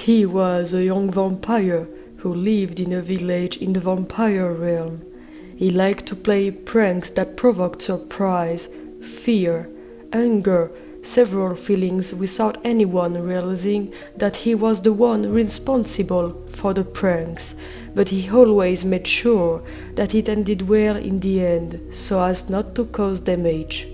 He was a young vampire who lived in a village in the vampire realm. He liked to play pranks that provoked surprise, fear, anger, several feelings without anyone realizing that he was the one responsible for the pranks, but he always made sure that it ended well in the end so as not to cause damage.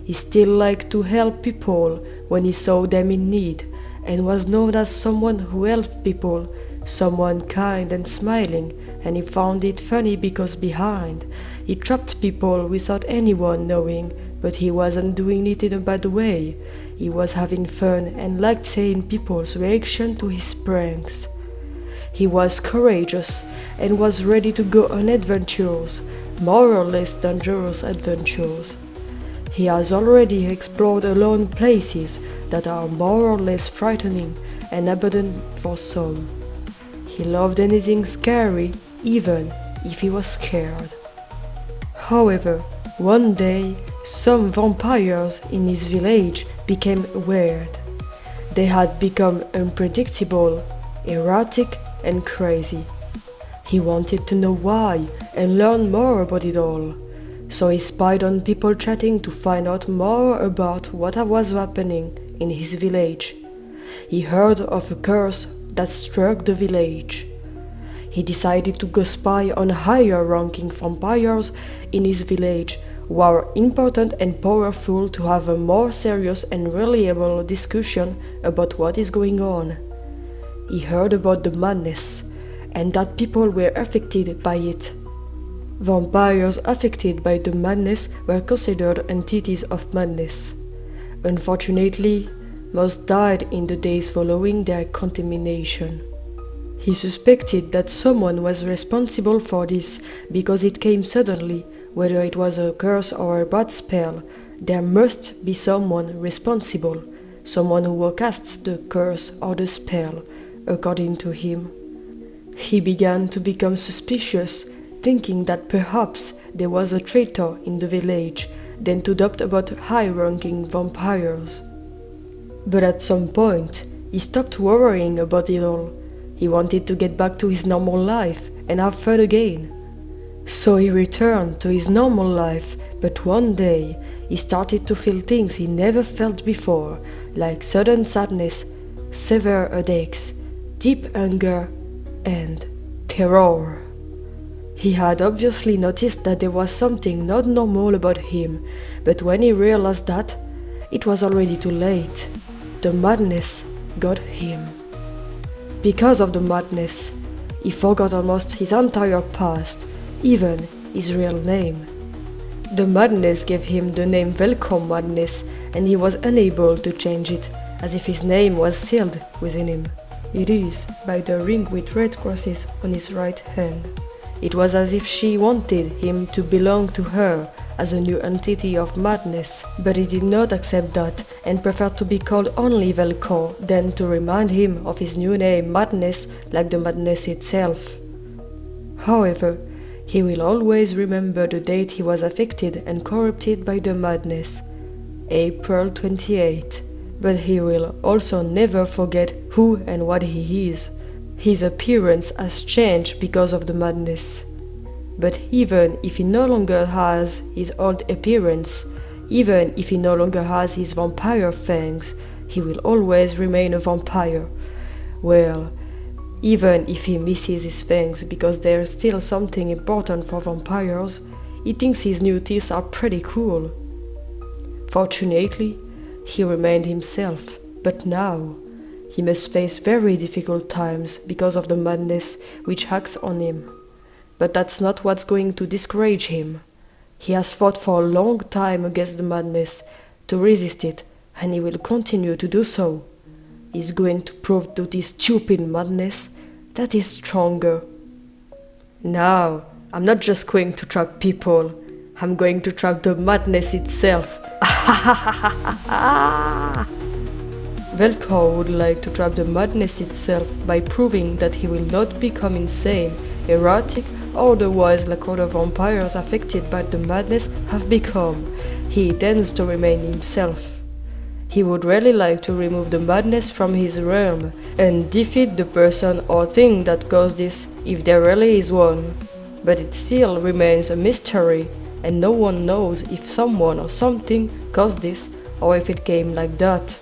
He still liked to help people when he saw them in need, and was known as someone who helped people, someone kind and smiling, and he found it funny because behind, he trapped people without anyone knowing, but he wasn't doing it in a bad way. He was having fun and liked seeing people's reaction to his pranks. He was courageous and was ready to go on adventures, more or less dangerous adventures. He has already explored alone places that are more or less frightening and abandoned for some. He loved anything scary, even if he was scared. However, one day, some vampires in his village became weird. They had become unpredictable, erratic, and crazy. He wanted to know why and learn more about it all. So he spied on people chatting to find out more about what was happening in his village. He heard of a curse that struck the village. He decided to go spy on higher ranking vampires in his village who are important and powerful to have a more serious and reliable discussion about what is going on. He heard about the madness and that people were affected by it. Vampires affected by the madness were considered entities of madness. Unfortunately, most died in the days following their contamination. He suspected that someone was responsible for this because it came suddenly. Whether it was a curse or a bad spell, there must be someone responsible, someone who casts the curse or the spell, according to him. He began to become suspicious, thinking that perhaps there was a traitor in the village, then to doubt about high-ranking vampires. But at some point, he stopped worrying about it all. He wanted to get back to his normal life and have fun again. So he returned to his normal life, but one day he started to feel things he never felt before, like sudden sadness, severe headaches, deep anger, and terror. He had obviously noticed that there was something not normal about him, but when he realized that, it was already too late. The madness got him. Because of the madness, he forgot almost his entire past, even his real name. The madness gave him the name Velkor madness, and he was unable to change it, as if his name was sealed within him. It is by the ring with red crosses on his right hand. It was as if she wanted him to belong to her as a new entity of madness, but he did not accept that and preferred to be called only Velkor than to remind him of his new name Madness like the madness itself. However, he will always remember the date he was affected and corrupted by the madness, April 28, but he will also never forget who and what he is. His appearance has changed because of the madness. But even if he no longer has his old appearance, even if he no longer has his vampire fangs, he will always remain a vampire. Well, even if he misses his fangs because there's still something important for vampires, he thinks his new teeth are pretty cool. Fortunately, he remained himself, but now he must face very difficult times because of the madness which acts on him. But that's not what's going to discourage him. He has fought for a long time against the madness, to resist it, and he will continue to do so. He's going to prove to this stupid madness that he's stronger. Now, I'm not just going to trap people, I'm going to trap the madness itself. Velkor would like to trap the madness itself by proving that he will not become insane, erratic, or otherwise like other vampires affected by the madness have become. He intends to remain himself. He would really like to remove the madness from his realm and defeat the person or thing that caused this, if there really is one. But it still remains a mystery, and no one knows if someone or something caused this or if it came like that.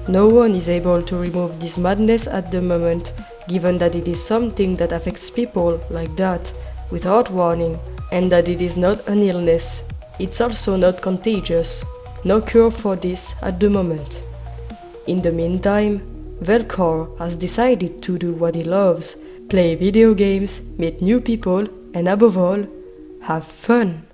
No one is able to remove this madness at the moment, given that it is something that affects people like that, without warning, and that it is not an illness. It's also not contagious. No cure for this at the moment. In the meantime, Velkor has decided to do what he loves, play video games, meet new people, and above all, have fun.